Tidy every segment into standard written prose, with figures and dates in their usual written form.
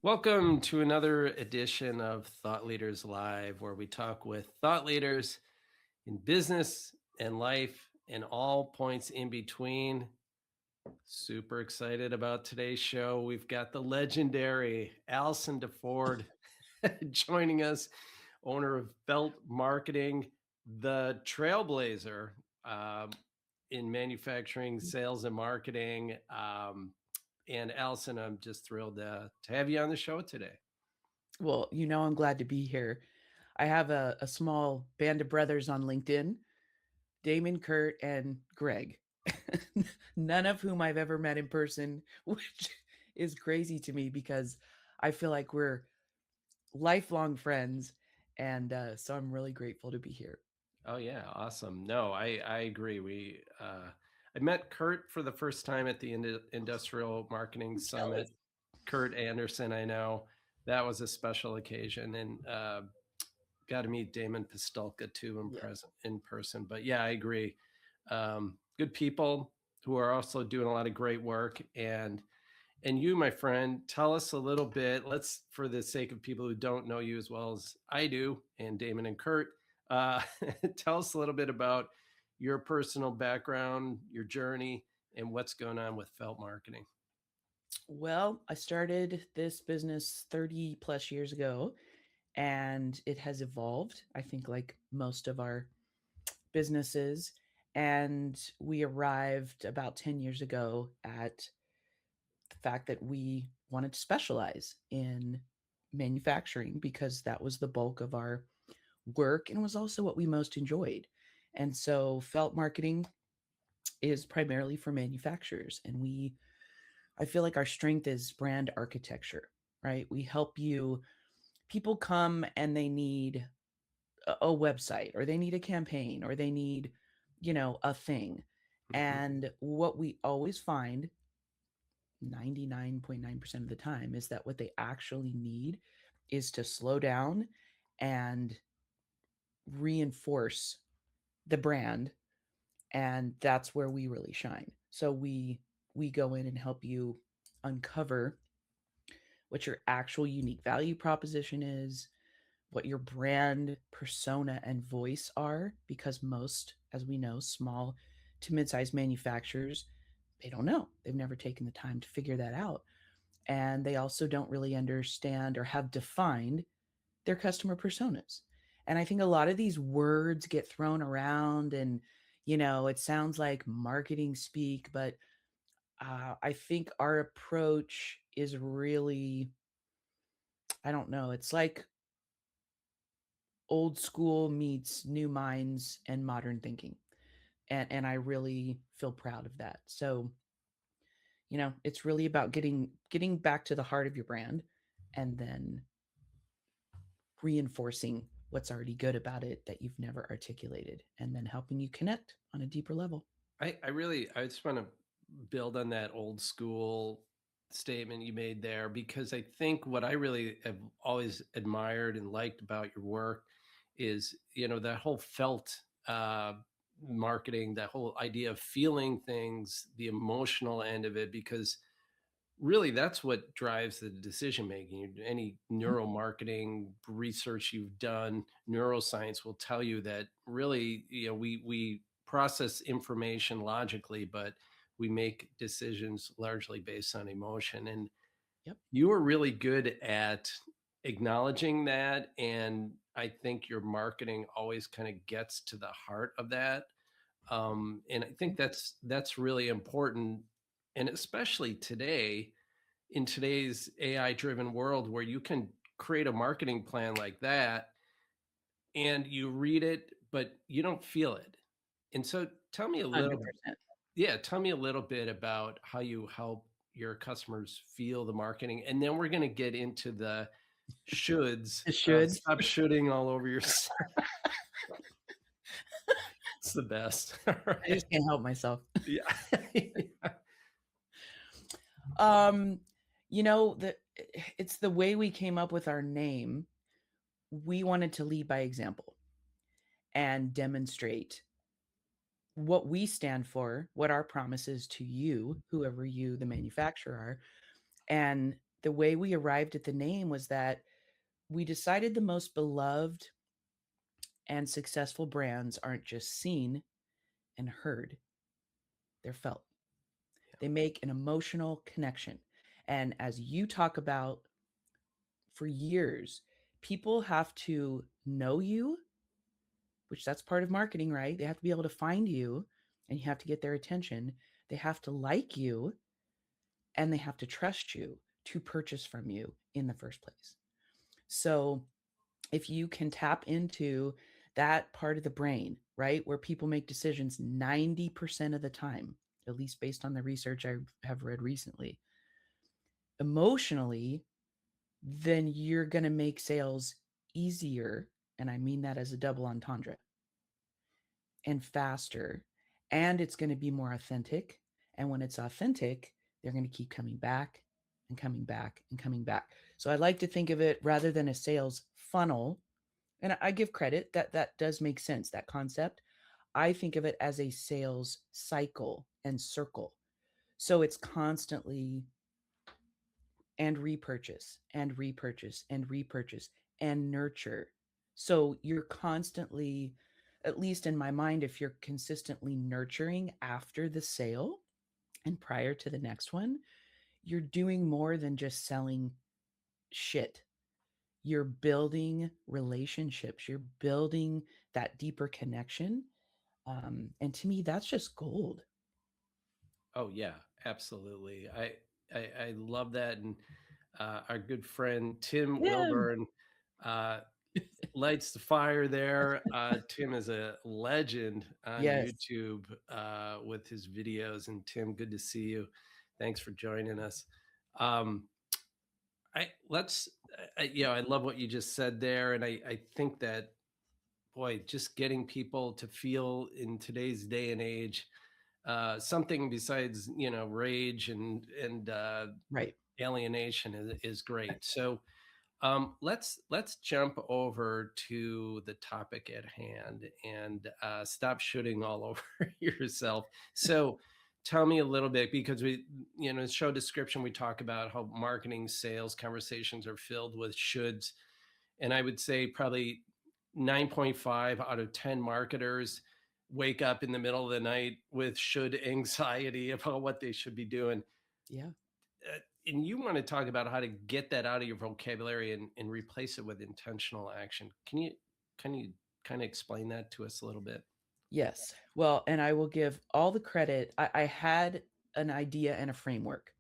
Welcome to another edition of Thought Leaders Live, where we talk with thought leaders in business and life and all points in between. Super excited about today's show. We've got the legendary Allison DeFord joining us, owner of Felt Marketing, the trailblazer in manufacturing, sales, and marketing. And Allison, I'm just thrilled to have you on the show today. Well, I'm glad to be here. I have a small band of brothers on LinkedIn, Damon, Kurt, and Greg, none of whom I've ever met in person, which is crazy to me because I feel like we're lifelong friends. And so I'm really grateful to be here. Oh yeah, awesome. No, I agree. I met Kurt for the first time at the Industrial Marketing I'm Summit. jealous. Kurt Anderson, I know that was a special occasion, and got to meet Damon Pistolka too Yeah. in person. But yeah, I agree. Good people who are also doing a lot of great work. And you, my friend, tell us a little bit. Let's, for the sake of people who don't know you as well as I do, and Damon and Kurt, uh, tell us a little bit about your personal background, your journey, and what's going on with Felt Marketing. Well, I started this business 30 plus years ago, and it has evolved, I think, like most of our businesses. And we arrived about 10 years ago at the fact that we wanted to specialize in manufacturing because that was the bulk of our work and was also what we most enjoyed. And so felt marketing is primarily for manufacturers. And I feel like our strength is brand architecture, right? We help you, people come and they need a website or they need a campaign or they need, a thing. Mhm. And what we always find 99.9% of the time is that what they actually need is to slow down and reinforce the brand, and that's where we really shine. So we go in and help you uncover what your actual unique value proposition is, what your brand persona and voice are, because most, as we know, small to mid-sized manufacturers, they don't know. They've never taken the time to figure that out. And they also don't really understand or have defined their customer personas. And I think a lot of these words get thrown around and, it sounds like marketing speak, but I think our approach is really, I don't know, it's like old school meets new minds and modern thinking. And I really feel proud of that. So, it's really about getting back to the heart of your brand and then reinforcing what's already good about it that you've never articulated and then helping you connect on a deeper level. I just want to build on that old school statement you made there, because I think what I really have always admired and liked about your work is, that whole felt marketing, that whole idea of feeling things, the emotional end of it, because really that's what drives the decision making. Any Mhm. neuromarketing research you've done, neuroscience will tell you that really, we process information logically, but we make decisions largely based on emotion. And Yep. you were really good at acknowledging that, and I think your marketing always kind of gets to the heart of that. And I think Thank you. that's really important, and especially today, in today's AI driven world, where you can create a marketing plan like that and you read it, but you don't feel it. And so $100%. tell me a little bit about how you help your customers feel the marketing. And then we're going to get into the shoulds. The shoulds. Stop shooting all over yourself. It's the best. All I right. just can't help myself. Yeah. Um, the it's the way we came up with our name. We wanted to lead by example and demonstrate what we stand for, what our promises to you, whoever you, the manufacturer, are. And the way we arrived at the name was that we decided the most beloved and successful brands aren't just seen and heard, they're felt. They make an emotional connection. And as you talk about for years, people have to know you, which that's part of marketing, right? They have to be able to find you and you have to get their attention. They have to like you and they have to trust you to purchase from you in the first place. So, if you can tap into that part of the brain, right, where people make decisions 90% of the time, at least based on the research I have read recently, emotionally, then you're going to make sales easier. And I mean that as a double entendre, and faster. And it's going to be more authentic. And when it's authentic, they're going to keep coming back and coming back and coming back. So I like to think of it rather than a sales funnel. And I give credit that that does make sense, that concept. I think of it as a sales cycle and circle. So it's constantly and repurchase and repurchase and repurchase and nurture. So you're constantly, at least in my mind, if you're consistently nurturing after the sale and prior to the next one, you're doing more than just selling shit. You're building relationships, you're building that deeper connection. And to me, that's just gold. Oh yeah, absolutely. I love that, and our good friend Tim Tim. Wilburn uh, lights the fire there. Tim is a legend on Yes. YouTube with his videos. And Tim, good to see you. Thanks for joining us. Um, I let's I love what you just said there, and I think that, boy, just getting people to feel in today's day and age something besides rage and Right. alienation is great. So let's jump over to the topic at hand and stop shooting all over yourself. So tell me a little bit, because show description, we talk about how marketing sales conversations are filled with shoulds, and I would say probably 9.5 out of 10 marketers wake up in the middle of the night with should anxiety about what they should be doing. Yeah. And you want to talk about how to get that out of your vocabulary and replace it with intentional action. Can you kind of explain that to us a little bit? Yes. Well, and I will give all the credit. I had an idea and a framework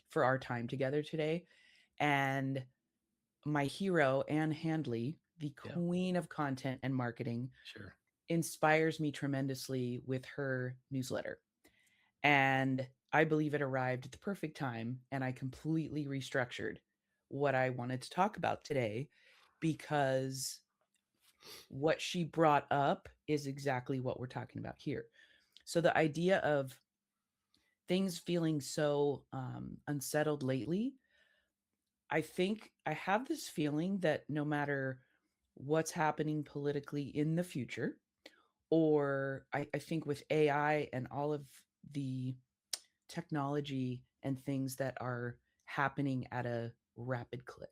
for our time together today. And my hero, Anne Handley, the Yeah, queen of content and marketing, sure. inspires me tremendously with her newsletter. And I believe it arrived at the perfect time. And I completely restructured what I wanted to talk about today because what she brought up is exactly what we're talking about here. So the idea of things feeling so unsettled lately, I think I have this feeling that no matter what's happening politically in the future, or I think with AI and all of the technology and things that are happening at a rapid click,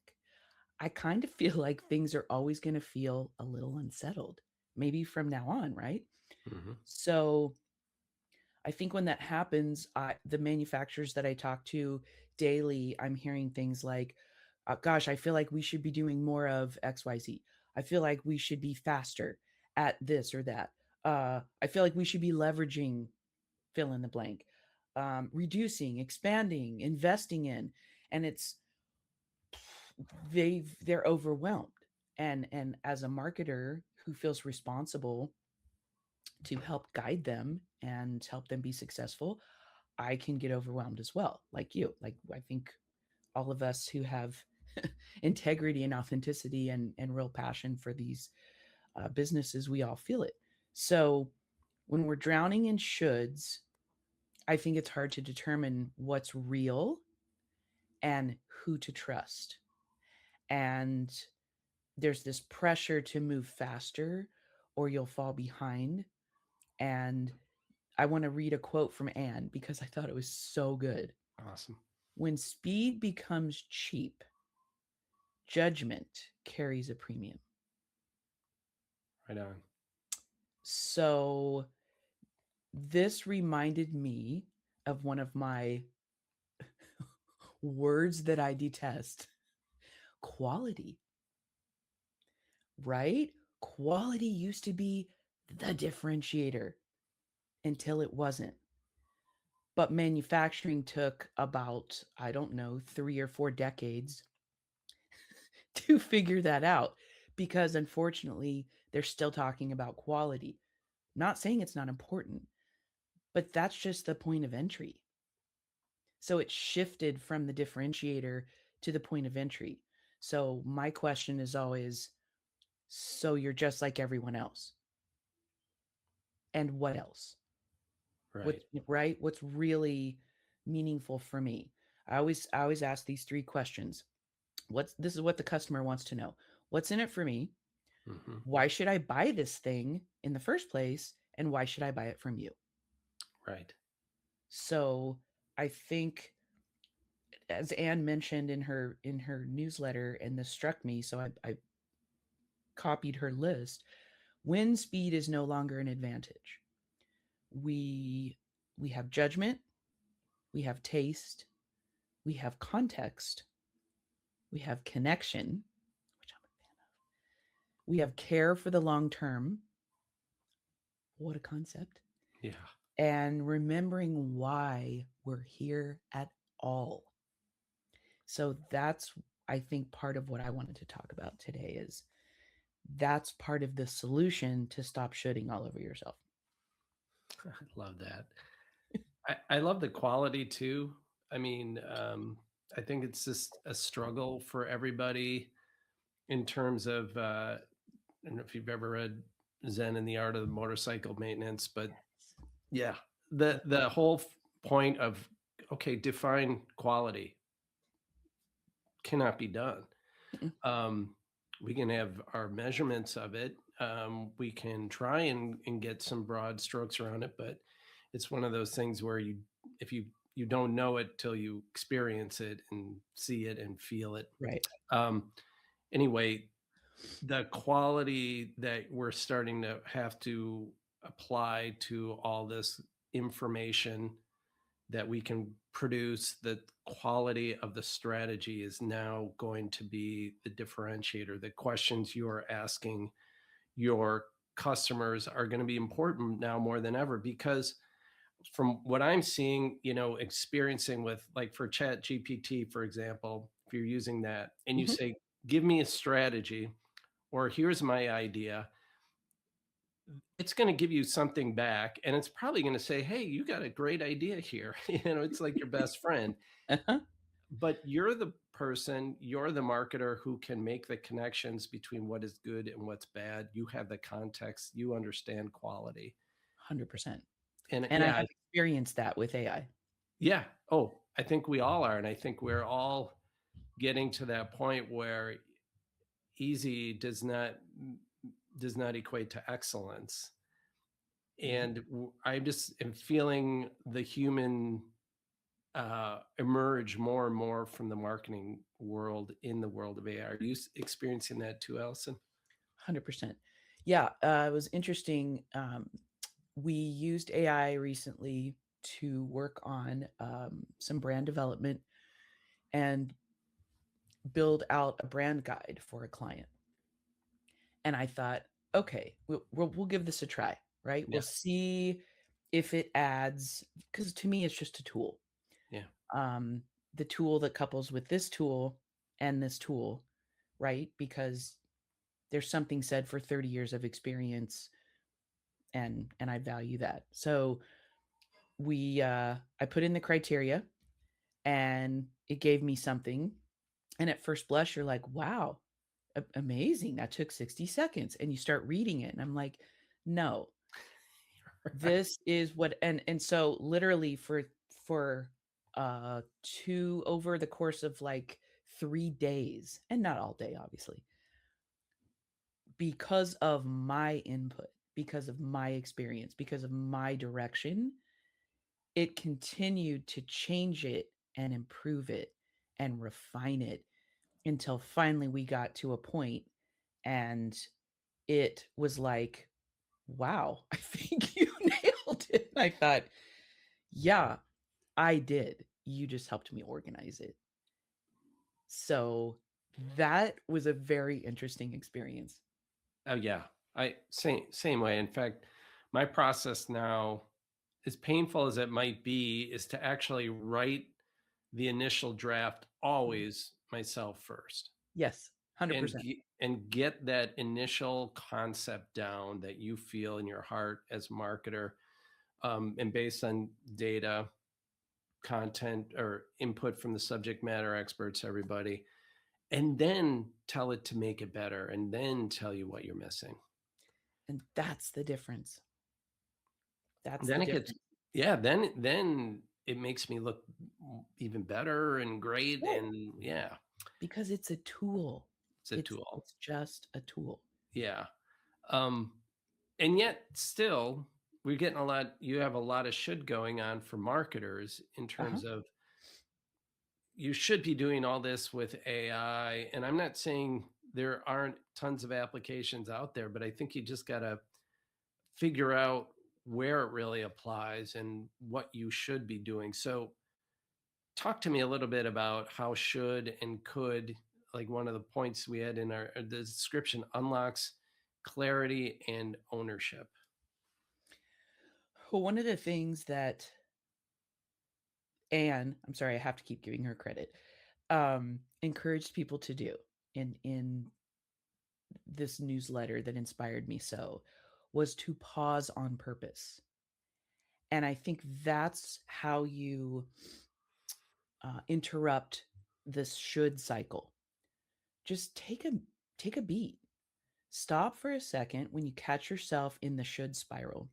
I kind of feel like things are always going to feel a little unsettled, maybe from now on, right? Hmm. So I think when that happens, the manufacturers that I talk to daily, I'm hearing things like, gosh, I feel like we should be doing more of XYZ. I feel like we should be faster at this or that. I feel like we should be leveraging fill in the blank, reducing, expanding, investing in. And it's, they're overwhelmed. And as a marketer who feels responsible to help guide them and help them be successful, I can get overwhelmed as well, like you. Like I think all of us who have integrity and authenticity and real passion for these businesses, we all feel it. So when we're drowning in shoulds, I think it's hard to determine what's real and who to trust. And there's this pressure to move faster or you'll fall behind. And I want to read a quote from Anne because I thought it was so good. Awesome. When speed becomes cheap, judgment carries a premium. Right on. So this reminded me of one of my words that I detest: quality, right? Quality used to be the differentiator until it wasn't. But manufacturing took about, I don't know, 3 or 4 decades to figure that out, because unfortunately, they're still talking about quality. Not saying it's not important, but that's just the point of entry. So it shifted from the differentiator to the point of entry. So my question is always, so you're just like everyone else. And what else? Right. What's right? What's really meaningful for me? I always ask these three questions. This is what the customer wants to know. What's in it for me? Hmm. Why should I buy this thing in the first place? And why should I buy it from you? Right. So I think, as Anne mentioned in her newsletter, and this struck me, so I copied her list. When speed is no longer an advantage, we we have judgment, we have taste, we have context, we have connection, which I'm a fan of. We have care for the long term. What a concept. Yeah. And remembering why we're here at all. So that's, I think, part of what I wanted to talk about today is that's part of the solution to stop shooting all over yourself. I love that. I love the quality too. I mean, I think it's just a struggle for everybody in terms of, I don't know if you've ever read Zen and the Art of the Motorcycle Maintenance, but yeah, the whole point of, okay, define quality cannot be done. Mm-mm. Um, we can have our measurements of it. We can try and get some broad strokes around it, but it's one of those things where if you don't know it till you experience it and see it and feel it. Right. Um, anyway, the quality that we're starting to have to apply to all this information that we can produce, the quality of the strategy is now going to be the differentiator. The questions you're asking your customers are going to be important now more than ever, because from what I'm seeing, experiencing with, like, for Chat GPT, for example, if you're using that and you Mm-hmm. say, give me a strategy, or here's my idea, it's going to give you something back, and it's probably going to say, hey, you got a great idea here. It's like your best friend. Uh-huh. But you're the person, you're the marketer who can make the connections between what is good and what's bad. You have the context, you understand quality. 100%. And And I yeah, have experienced that with AI. yeah. Oh, I think we all are. And I think we're all getting to that point where easy does not equate to excellence. And I just am feeling the human emerge more and more from the marketing world in the world of AI. Are you experiencing that too, Allison? 100%. Yeah, it was interesting. We used AI recently to work on some brand development and build out a brand guide for a client. And I thought, okay, we'll give this a try, right? Yeah, We'll see if it adds, because to me, it's just a tool. yeah, Um, the tool that couples with this tool and this tool, right? Because there's something said for 30 years of experience, and I value that. So I put in the criteria, and it gave me something. And at first blush, you're like, wow, amazing. That took 60 seconds. And you start reading it. And I'm like, no, right. this is what, and so literally for two over the course of like 3 days, and not all day, obviously, because of my input, because of my experience, because of my direction, it continued to change it and improve it and refine it until finally we got to a point and it was like, wow, I think you nailed it. And I thought, yeah, I did. You just helped me organize it. So that was a very interesting experience. Oh yeah, I same way. In fact, my process now, as painful as it might be, is to actually write the initial draft Mhm. always myself first, Yes, and 100%. get that initial concept down that you feel in your heart as a marketer, and based on data, content, or input from the subject matter experts, everybody, and then tell it to make it better, and then tell you what you're missing. And that's the difference. That's the Then it gets, difference. yeah, then it makes me look even better and great, Right. and yeah, Because it's a tool. it's a tool. It's just a tool. Yeah. Um, and yet still we're getting a lot, you have a lot of should going on for marketers in Uh-huh. terms of you should be doing all this with AI. And I'm not saying there aren't tons of applications out there, but I think you just got to figure out where it really applies and what you should be doing. So talk to me a little bit about how should and could, like one of the points we had in our the description, unlocks clarity and ownership. Well, one of the things that Anne, I'm sorry, I have to keep giving her credit, encouraged people to do in this newsletter that inspired me so was to pause on purpose. And I think that's how you interrupt this should cycle. Just take a beat. Stop for a second when you catch yourself in the should spiral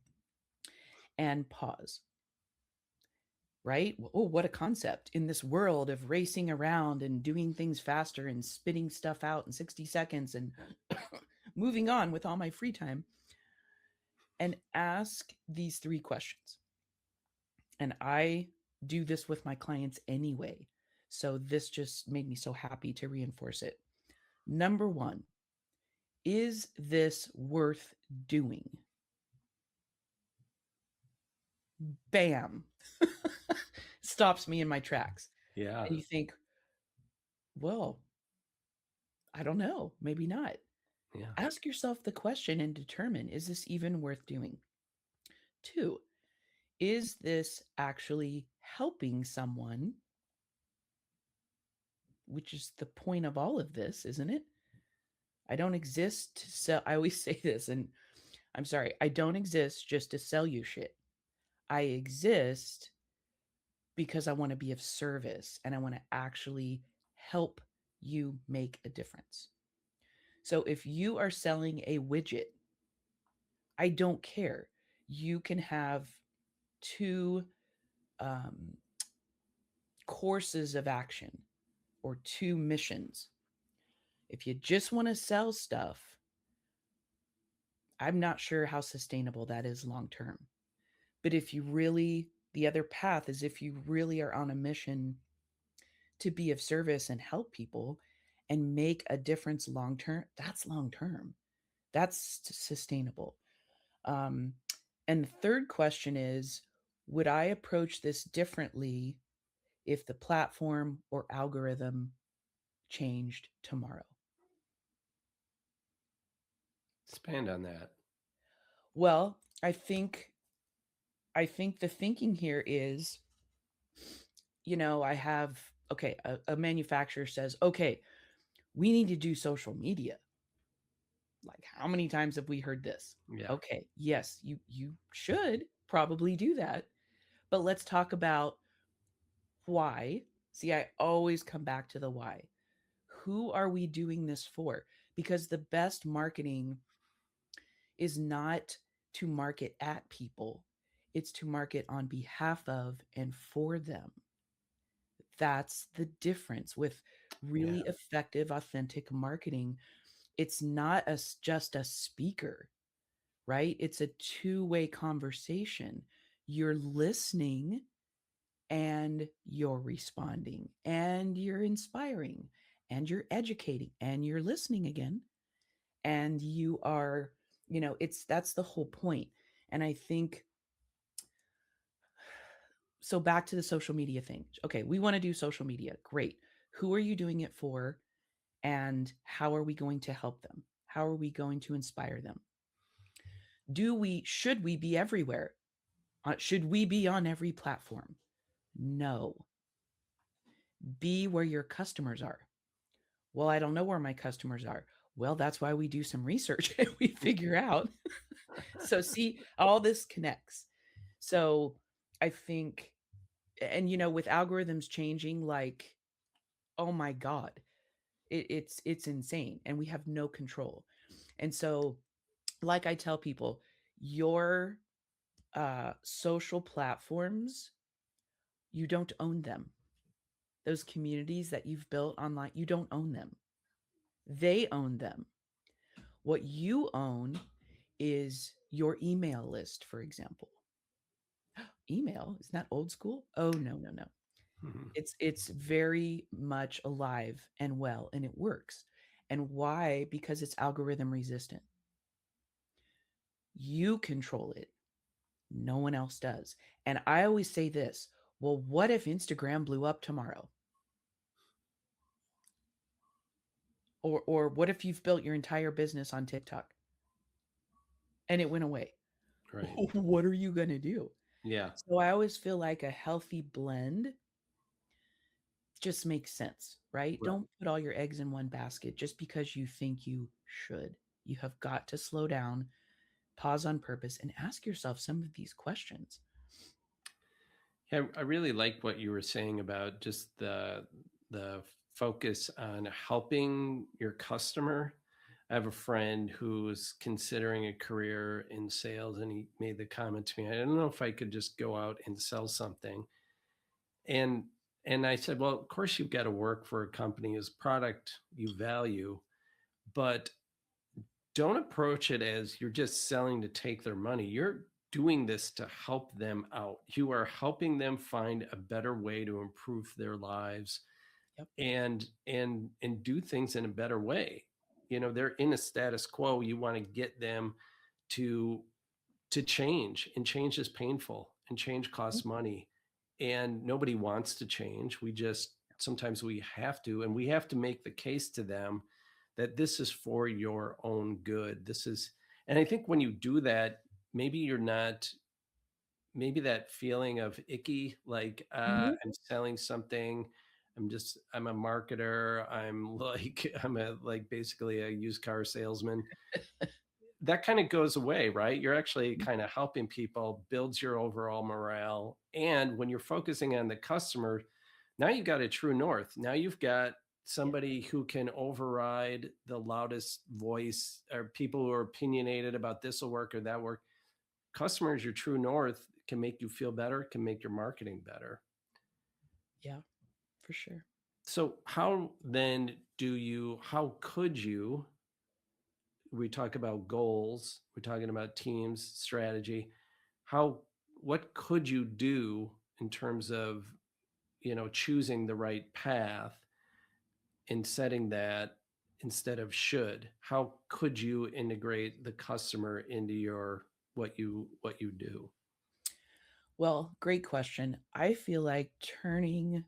and pause. Right? Oh, what a concept in this world of racing around and doing things faster and spitting stuff out in 60 seconds and moving on with all my free time. And ask these three questions. And I do this with my clients anyway. So this just made me so happy to reinforce it. Number one, is this worth doing? Bam. Stops me in my tracks. Yeah. And you think, well, I don't know, maybe not. Yeah. Ask yourself the question and determine, is this even worth doing? Two, is this actually helping someone? Which is the point of all of this, isn't it? I don't exist to sell. I always say this, and I'm sorry, I don't exist just to sell you shit. I exist because I want to be of service and I want to actually help you make a difference. So if you are selling a widget, I don't care. You can have two um, courses of action or two missions. If you just want to sell stuff, I'm not sure how sustainable that is long term. But if you really, the other path is if you really are on a mission to be of service and help people and make a difference long term, that's long term. That's sustainable. Um, and the third question is, would I approach this differently if the platform or algorithm changed tomorrow? Expand on that. Well, I think the thinking here is, I have, okay, a manufacturer says, okay, we need to do social media. Like, how many times have we heard this? Yeah. Okay, yes, you should probably do that, but let's talk about why. See, I always come back to the why. Who are we doing this for? Because the best marketing is not to market at people, it's to market on behalf of and for them. That's the difference with Yeah. really effective, authentic marketing. It's not just a speaker, right? It's a two-way conversation. You're listening and you're responding and you're inspiring and you're educating and you're listening again and you are, it's that's the whole point. And I think, so back to the social media thing. Okay, we want to do social media. Great. Who are you doing it for? And how are we going to help them? How are we going to inspire them? Should we be everywhere? Should we be on every platform? No. Be where your customers are. Well, I don't know where my customers are. Well, that's why we do some research and we figure out. So, see, all this connects. So, I think, and with algorithms changing, like, oh my God, it's insane and we have no control. And so, like I tell people, your social platforms, you don't own them. Those communities that you've built online, you don't own them. They own them. What you own is your email list, for example. Email, isn't that old school? Oh, no, no, no. Mhm. It's very much alive and well, and it works. And why? Because it's algorithm resistant. You control it. No one else does. And I always say this, well, what if Instagram blew up tomorrow? Or what if you've built your entire business on TikTok and it went away? Right. What are you going to do? Yeah. So I always feel like a healthy blend just makes sense, right? Right. Don't put all your eggs in one basket just because you think you should. You have got to slow down, pause on purpose, and ask yourself some of these questions. Yeah, I really like what you were saying about just the focus on helping your customer. I have a friend who's considering a career in sales, and he made the comment to me, I don't know if I could just go out and sell something. And and I said, well, of course you've got to work for a company whose product you value, but don't approach it as you're just selling to take their money. You're doing this to help them out. You are helping them find a better way to improve their lives Yep. and do things in a better way. They're in a status quo. You want to get them to change, and change is painful, and change Mhm. costs money, and nobody wants to change. We just sometimes we have to, and we have to make the case to them that this is for your own good. This is, and I think when you do that, maybe you're not, maybe that feeling of icky, like Mhm. I'm selling something, I'm a marketer, I'm like I'm a like basically a used car salesman, that kind of goes away, right? You're actually kind of helping people, builds your overall morale. And when you're focusing on the customer, now you've got a true north. Now you've got Yeah. somebody who can override the loudest voice, or people who are opinionated about this will work or that work. Customers, your true north, can make you feel better, can make your marketing better. Yeah, for sure. So how then how could you, we talk about goals, we're talking about teams, strategy, how, what could you do in terms of choosing the right path and setting that instead of should? How could you integrate the customer into your what you do? Well, great question. I feel like turning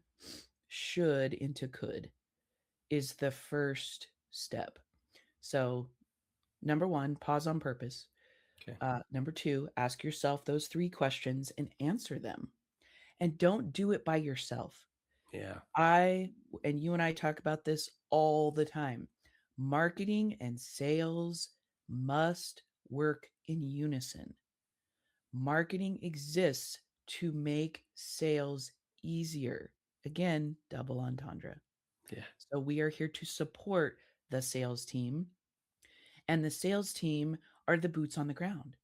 should into could is the first step. So, number one, pause on purpose. Okay. Number two, ask yourself those three questions and answer them. And don't do it by yourself. Yeah. And you and I talk about this all the time. Marketing and sales must work in unison. Marketing exists to make sales easier. Again, double entendre. Yeah. So we are here to support the sales team, and the sales team are the boots on the ground.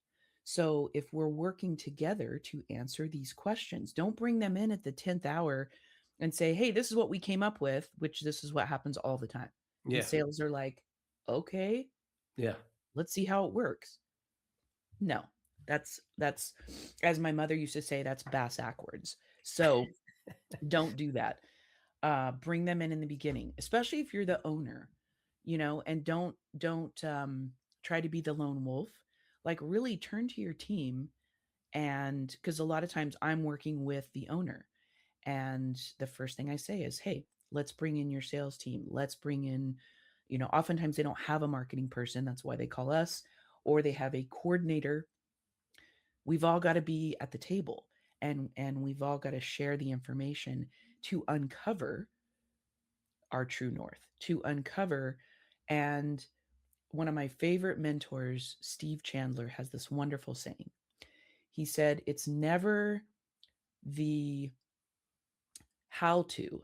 So if we're working together to answer these questions, don't bring them in at the 10th hour and say, hey, this is what we came up with, which this is what happens all the time. And Yeah. sales are like, okay, Yeah. let's see how it works. No, that's as my mother used to say, that's bass backwards. So Don't do that. Bring them in the beginning, especially if you're the owner, and don't try to be the lone wolf. Like really turn to your team, and because a lot of times I'm working with the owner, and the first thing I say is, hey, let's bring in your sales team. Let's bring in, oftentimes they don't have a marketing person. That's why they call us, or they have a coordinator. We've all got to be at the table, and we've all got to share the information to uncover our true north, to uncover. And one of my favorite mentors, Steve Chandler, has this wonderful saying. He said, it's never the how to,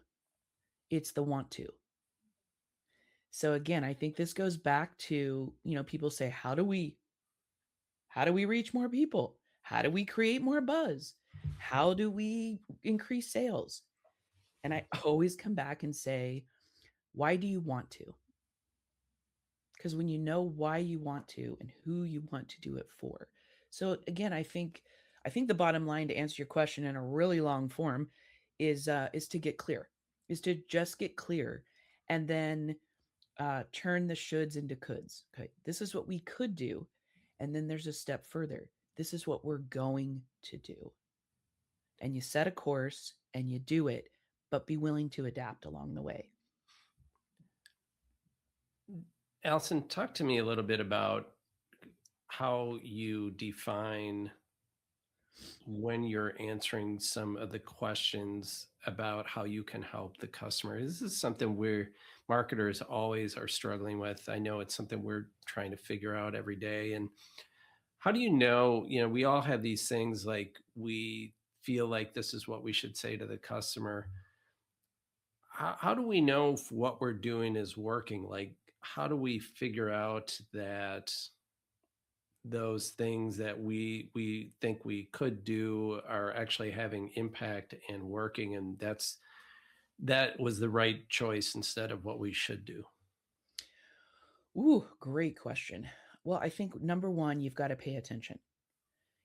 it's the want to. So again, I think this goes back to, people say, how do we reach more people? How do we create more buzz? How do we increase sales? And I always come back and say, why do you want to? Because when you know why you want to and who you want to do it for. So again, I think the bottom line, to answer your question in a really long form, is to get clear, is to just get clear, and then turn the shoulds into coulds. Okay, this is what we could do, and then there's a step further. This is what we're going to do, and you set a course and you do it, but be willing to adapt along the way. Allison, talk to me a little bit about how you define when you're answering some of the questions about how you can help the customer. This is something where marketers always are struggling with. I know it's something we're trying to figure out every day. And how do we all have these things like we feel like this is what we should say to the customer. How do we know if what we're doing is working? Like, how do we figure out that those things that we think we could do are actually having impact and working, and that was the right choice instead of what we should do? Ooh, great question. Well, I think number one, you've got to pay attention.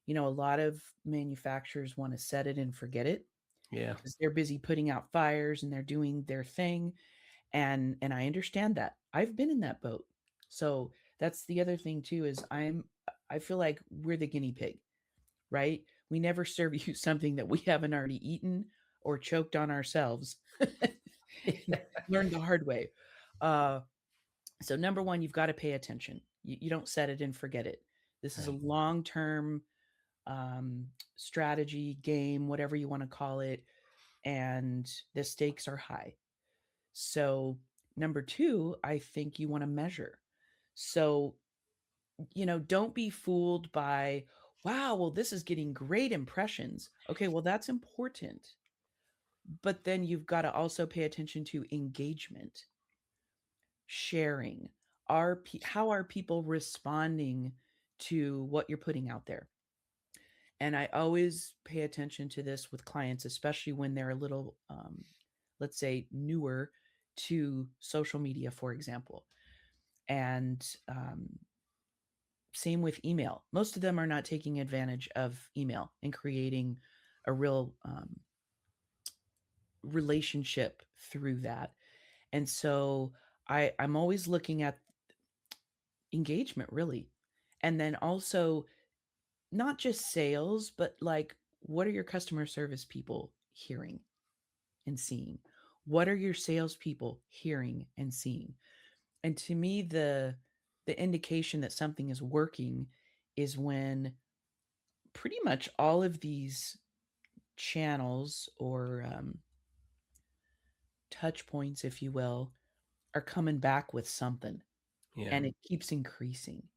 A lot of manufacturers want to set it and forget it Yeah. because they're busy putting out fires and they're doing their thing. And I understand that. I've been in that boat. So that's the other thing too, is I feel like we're the guinea pig, right? We never serve you something that we haven't already eaten or choked on ourselves. Learned the hard way. Uh, so number one, you've got to pay attention. You don't set it and forget it. This is a Right. long-term strategy game, whatever you want to call it, and the stakes are high. So number two, I think you want to measure. So don't be fooled by, wow, well, this is getting great impressions. Okay, well, that's important. But then you've got to also pay attention to engagement, sharing. How are people responding to what you're putting out there? And I always pay attention to this with clients, especially when they're a little, let's say, newer to social media, for example. And same with email. Most of them are not taking advantage of email and creating a real relationship through that. And so I'm always looking at engagement, really. And then also not just sales, but like, what are your customer service people hearing and seeing? What are your salespeople hearing and seeing? And to me, the indication that something is working is when pretty much all of these channels or touch points, if you will, are coming back with something, Yeah. and it keeps increasing.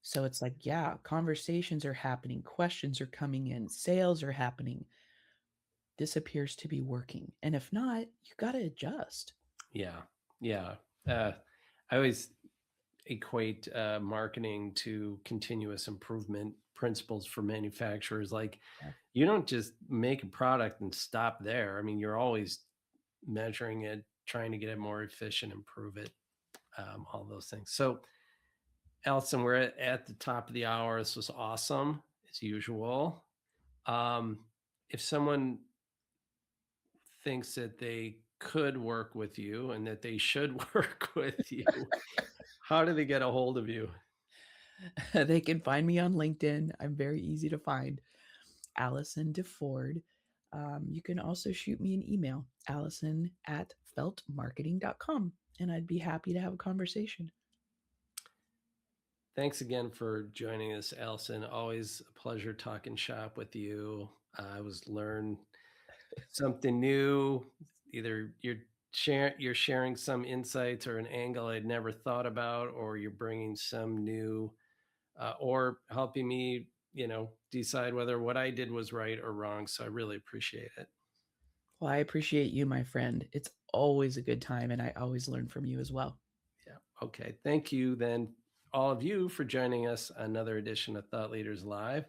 So it's like, yeah, conversations are happening, questions are coming in, sales are happening. This appears to be working. And if not, you got to adjust. Yeah. Yeah. uh, I always equate marketing to continuous improvement principles for manufacturers. Like, Yeah. you don't just make a product and stop there. I mean, you're always measuring it, trying to get it more efficient, improve it, all those things. So, Allison, we're at the top of the hour. This was awesome as usual. Um, if someone thinks that they could work with you and that they should work with you, how do they get a hold of you? They can find me on LinkedIn. I'm very easy to find. Allison DeFord. You can also shoot me an email, allison@feltmarketing.com, and I'd be happy to have a conversation. Thanks again for joining us, Allison. Always a pleasure talking shop with you. I was learn something new. Either you're sharing some insights or an angle I'd never thought about, or you're bringing some new, or helping me, decide whether what I did was right or wrong. So I really appreciate it. Well, I appreciate you, my friend. It's always a good time, and I always learn from you as well. Yeah. Okay. Thank you, then, all of you, for joining us on another edition of Thought Leaders Live.